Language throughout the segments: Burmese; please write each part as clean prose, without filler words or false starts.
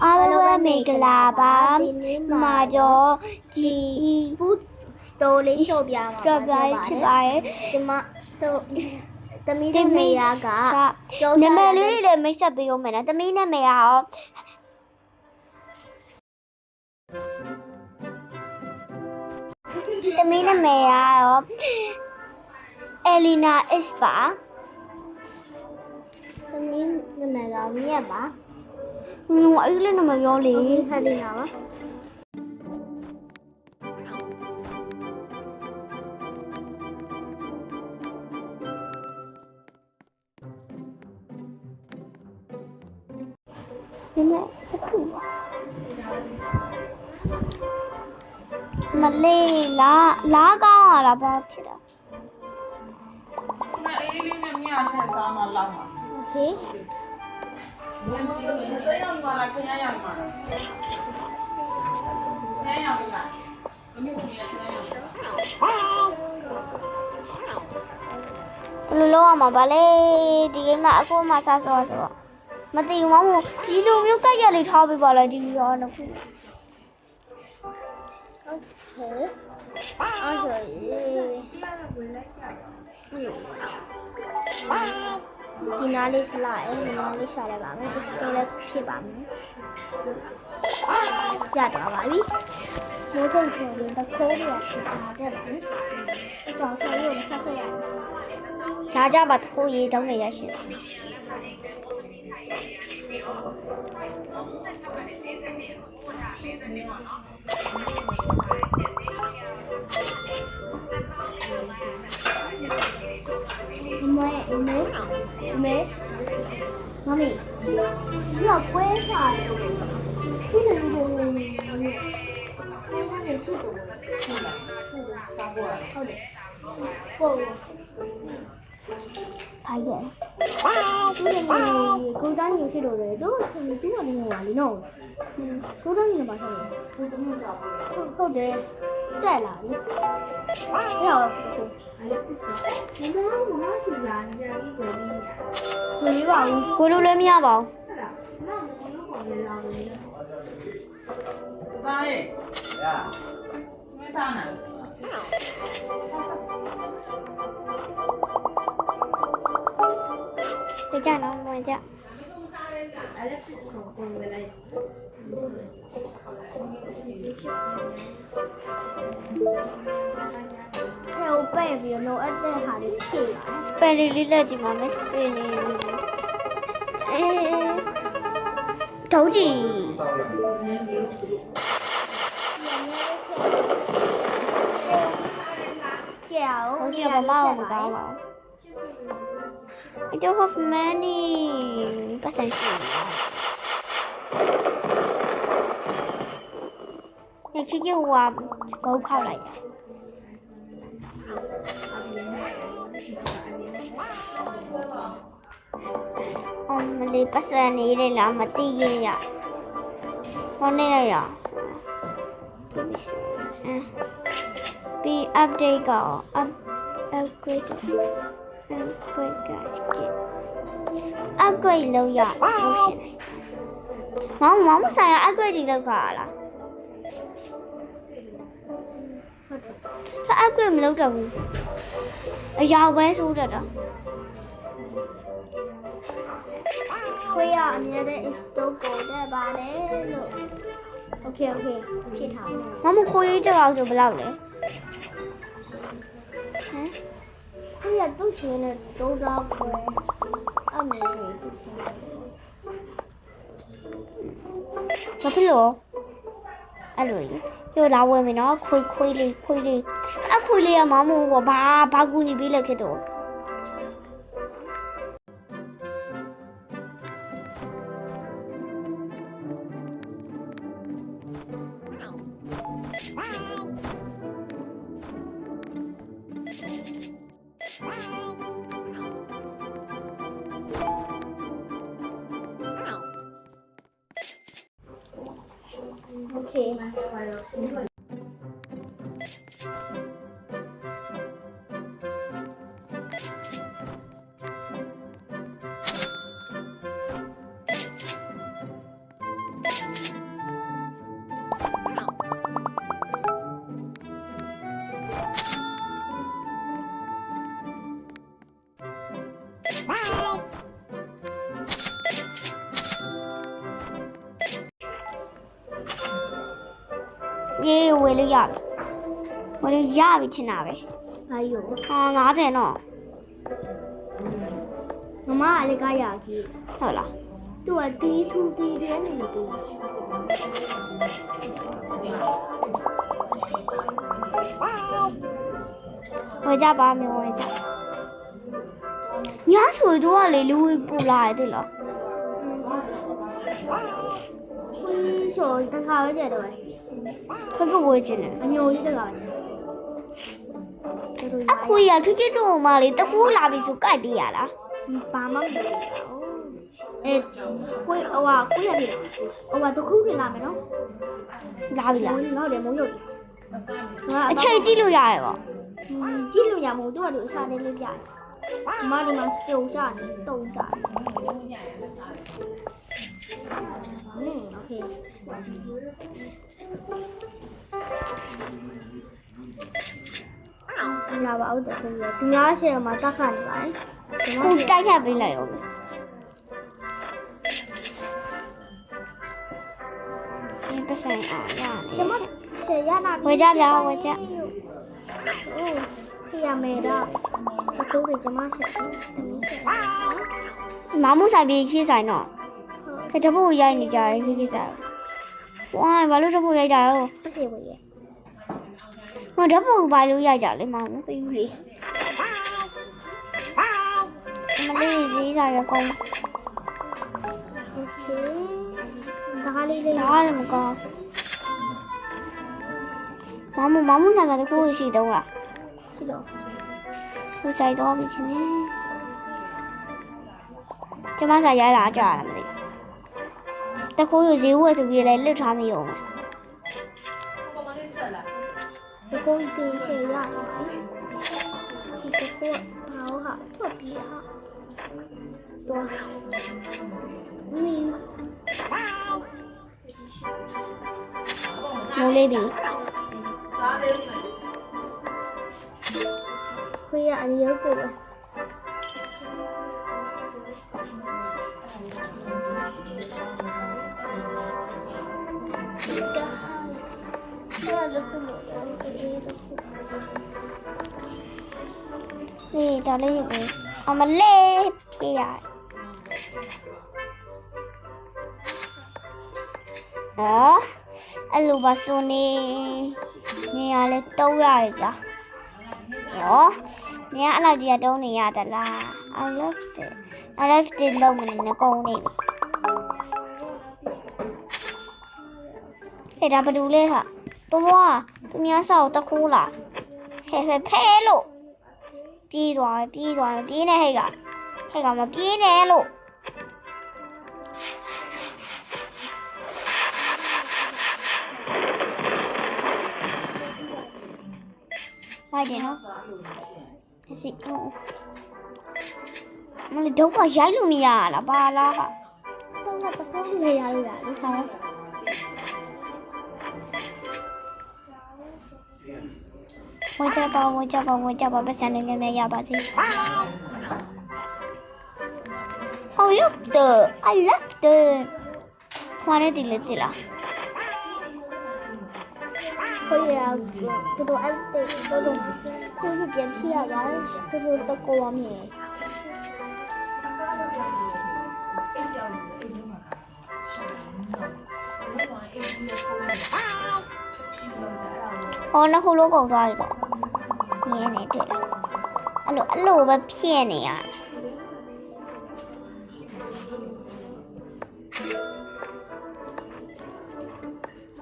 အားလုံးပဲမင်္ဂလာပါမှာတော့ဒီဘူးစတိုလေးရှုပ်ပြပါဖြစ်ပါတယ်ဒီမှာတို့သမီးနဲ့မေယာကနာမည်လေးလည်းမိတ်ဆက်ပေးဦးမယ်နော်သမီးနဲ့မေယာရောသမီးနဲ့မေယာရောအလီနာအစ်ပါသမီးနာမည်ကမြတ်ပါအဲ့လေးနမပြောလေဟဲ့လေးနာပါဒီမဲ့အခုမလေးလာကောင်းလာပါဖြစ်တာမအေးလေးနဲ့မြတ်ထက်စားမှလောက်မှာโอเคဘယ်လိုလဲစိတ်ရောက်မှလားခရမ်းရောက်မှလားခရမ်းရောက်ပြီလားဘယ်လိုလဲခရမ်းရောက်ဘယ်လိုလုပ်ရမှာပါလဲဒီကိမှအခုမှစားဆိုတော့မသိဘူးမဟုတ်ဒီလိုမျိုးကက်ရလေးထားပေးပါလားဒီရောတော့ခုโอเคအဲ့ဒါရေတရားဝင်လိုက်ကြတော့ဒီနားလေးလာအဲ့ဒီနားလေးရှာလိုက်ပါမယ် extend လည်းဖြစ်ပါမယ်ရတော့ပါပြီမိုးချုံချုံလေးတစ်ခိုးလေးဖြစ်လာတဲ့ပါမယ်အကြောင်းဆိုလို့ဆက်ဆက်ရတယ်လာကြပါထိုးရေးတောင်းနေရရှင်မေမမီ需要规划不能那是什么拍的ကိုတန်းကြီးဖြစ်လို့လေတို့သူကနေပါလေနော်ကိုတန်းကြီးကပါဆက်ဟုတ်တယ်တက်လာလေဟဲ့ရောကိုလိုလည်းမရပါဘူးသားရဲ့ရမင်းသားနာတကြနော်မကြဟဲ့ပဲပြီးတော့အပ်တဲ့ဟာလေးဖြည့်ပါစပယ်လေးလက်ကြည့်ပါမယ်စပယ်လေးထုံးကြည့်ကြောက်ဟုတ်ကဲ့မမအောင်မကောင်းပါဘူး I don't have many ပတ်စံရှိနေချစ်ကဟိုကဘုတ်ခောက်လိုက်မလေးပတ်စံနေလေလားမသိရင်ရဟောနေရပြီး update ကော upgrade upgrade လုပ်ရလို့ရှိတယ်မောင်ဆိုင်ရ upgrade လုပ်ခါလားupgrade မလုပ်တော့ဘူးအရာပဲဆိုးတတ်တာခွေးရအမြဲတမ်း install ပေါ်တဲ့ပါလေလို့ okay ဖြစ်ထားမယ်မခွေးကြောက်ဆိုဘယ်လောက်လဲဟမ်ခွေးရသူ့ရှင်နဲ့တိုးတော့ခွေးအမေကြီးသူ့ရှင်ဘာဖြစ်လို့အဲ့လိုပြောလာဝယ်မယ်နော်ခွေးလေးခွေးလေးကမမို့ဘာကူညီပေးလိုက်ခဲ့တော့Okay. အေးဝယ်လို့ရပြီဝယ်လို့ရပြီထင်တာပဲဘာယူဟာ90တော့မမအလေးကရကြီးဟုတ်လားသူကတီးထူတီးတယ်နေတူဝယ်ကြပါမယ်ဝယ်ကြညဆိုတော့လေလူပူလာတယ်လို့ဆိုတခါပဲကြတော့ခက်ခဝေးခြင်းနဲ့အညိုလေးတခါပဲအခုရခက်ခက်တော့မှလေတကူလာပြီဆိုကြိုက်ပြရလားဘာမှမလုပ်ဘူးကိုရပြီတခုပြင်လာမယ်နော်လာပြီလားဟုတ်တယ်မိုးရုပ်အချိန်ကြည့်လို့ရတယ်ပေါ့ကြည့်လို့ရမို့တို့ကအစားလေးလေးပြတယ်မဒီမှာစုံစားနေတုံးစားโอเคလာပါဦးတော့ခင်ဗျာသူများရှယ်မှာတက်ခတ်နေပါတယ်ကိုတိုက်ခတ်ပေးလိုက်အောင်ဒီပစံအားရတယ်ကျွန်မရှယ်ရလာဝယ်ကြဗျာဝယ်ကြအိုးထိရမယ်တော့တကူတွေကျွန်မရှယ်မမှုဆိုင်ပြီးရှင်းဆိုင်တော့တပုတ်ရိုက်နေကြတယ်ခိစားဝိုင်းဘာလို့တပုတ်ရိုက်တာလဲပစီဝေးရဲ့ဟိုတပုတ်ဘာလို့ရိုက်ကြလဲမမပြီးဘူးလေမလေးရေးစားရကောင်းโอเคဒါလေးလေးဒါလည်းမကောင်းမမဆိုင်ကတခုရှိတော့လားရှိတော့သူဆိုင်တော့ပြီချင်းနေကျမဆိုင်ရိုက်လာကြရမလဲတခိုးရဈေးဝယ်ဆိုပြီးလည်းလွတ်ထားမိအောင်တခိုးတင်ချေရတယ်ဒီတခိုးဘာဟာထွက်ပြီးဟာတော့မိုးလေးပြီစားသေးတယ်ခွေးရအရုပ်ကိုပဲนี่ตอนนี้เอามาเล่พี่ใหญ่အလိုပါဆိုနေရလဲတုံးရရကြနေရအဲ့လောက်ကြီးတုံးနေရတလား I left it လုံးနေကုန်းနေပြီဒါဘာလို့လဲဟာတော့သူများဆောက်တခိုးလားဖဲလို့ပြေးသွားပြေးနေဟဲ့ကမပြေးနဲ့လို့လိုက်တယ်နော်စီမလေးတော့ရိုက်လို့မရလားပါလားဟာတော့တခိုးလေးရလို့ရတယ်ဟောဝကြပါပတ်စံနေနေရပါစေOh look I love the ခွာနေတယ်လေတိလားခွေးရတို့အဲ့တဲ့တို့ခွေးပြန်ဖြီးရတာတို့တကောရမယ်နှစ်ခုလုံးကုန်သွားပြီတော့မြင်နေတွေ့လားအဲ့လိုပဲဖြစ်နေရ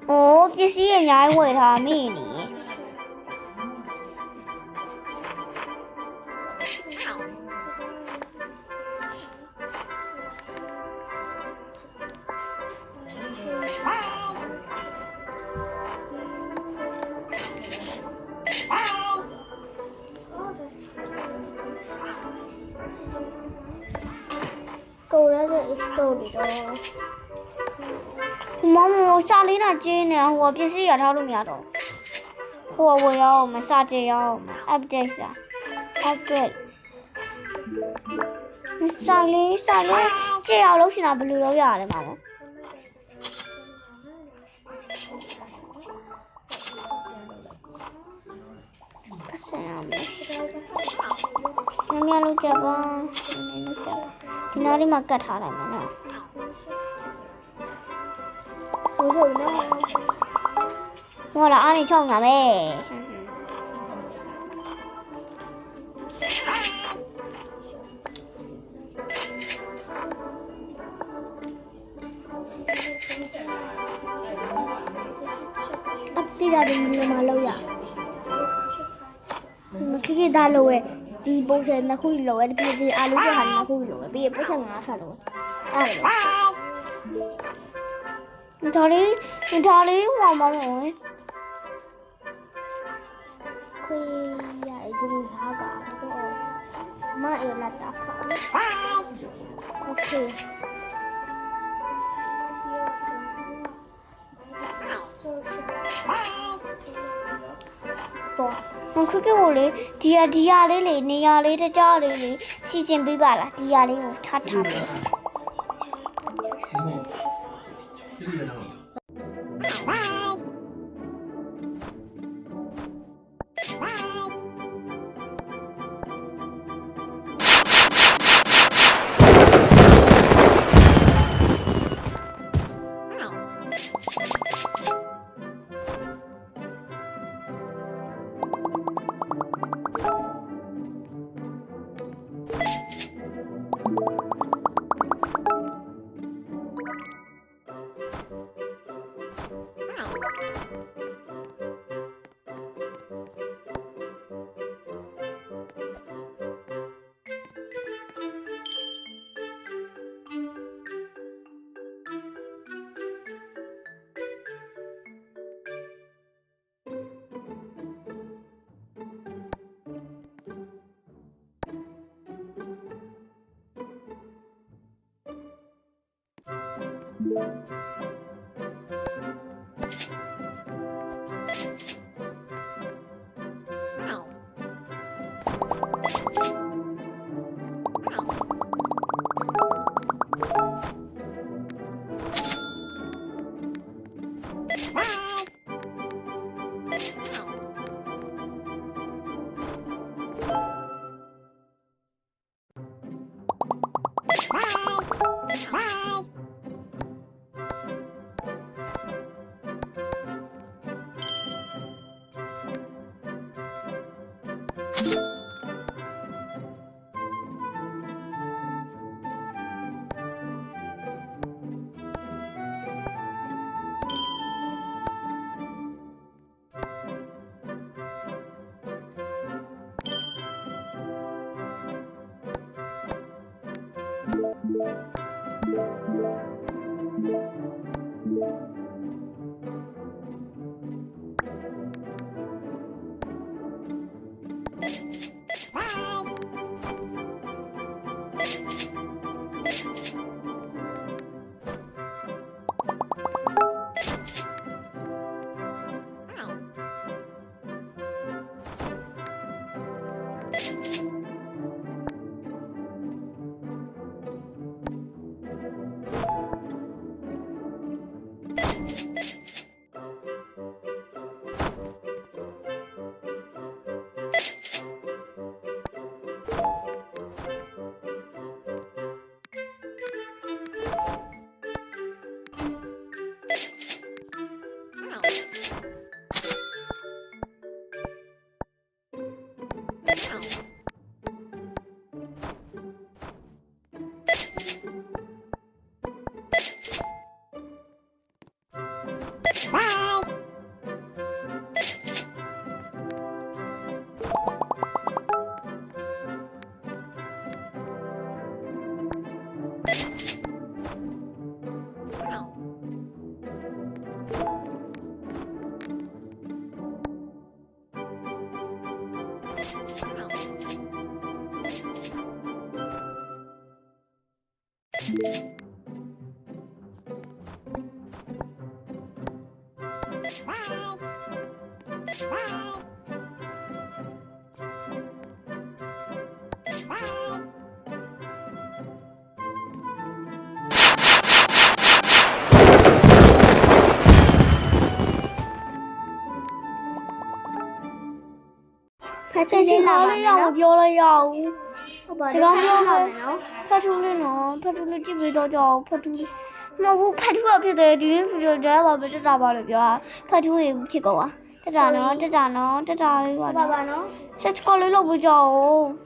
အိုးပစ္စည်းအများကြီးဝယ်ထားမိနေကိုရတဲ့ story တော့မမစာလေးနဲ့ကျင်းနေဟိုပစ္စည်းရထားလို့မရတော့ဟိုဝယ်ရအောင်မစကြရအောင် update စာလေးကြည့်အောင်လို့ရှင်တာဘယ်လိုလုပ်ရလဲမမ ဆိုင်အောင်မယ်များလို့ကြပါဒီနားလေးမှာကတ်ထားလိုက်မယ်နော်ဟောလာအားနေချုံတာပဲတိရတယ်မလို့ရမခိခိသားလို့ရဲ့ဒီပုံစံနှစ်ခုလို့ရဲ့ဒီအာလူကဟာနှစ်ခုလို့ရဲ့ပြီးပုံစံ၅ခါလို့အဲ့ဒါလေးဟောမမောခွေးရဒီလိုဟာကတော့မအေလာတာဖာโอเคတော့ခက်ကိုလေဒီရလေးလေနေရလေးတကြားလေးလေစီစဉ်ပေးပါလားဒီရလေးကိုထားပေး ဖ ဖတ်တူလေးလာပါမယ်နော် ပြောလိုက်ရအောင် ဟုတ်ပါ စ ဘူး ကားပြော လာ မယ် မယ်နော် ဖတ်ထူးလေးနော်ဖတ်ထူးလေးကြည့်ပြီးတော့ကြောက်ဖတ်ထူးလေးမဟုတ်ဘူးဖတ်ထူးတော့ဖြစ်တယ်ဒီနေ့ဗီဒီယိုကြားပါပဲတက်တာပါလို့ပြောတာဖတ်ထူးရင်ဖြစ်ကောတက်တာနော်လေးပါ ဟုတ်ပါပါနော် ဆက်ကောလေးလောက်ပြီးကြောက်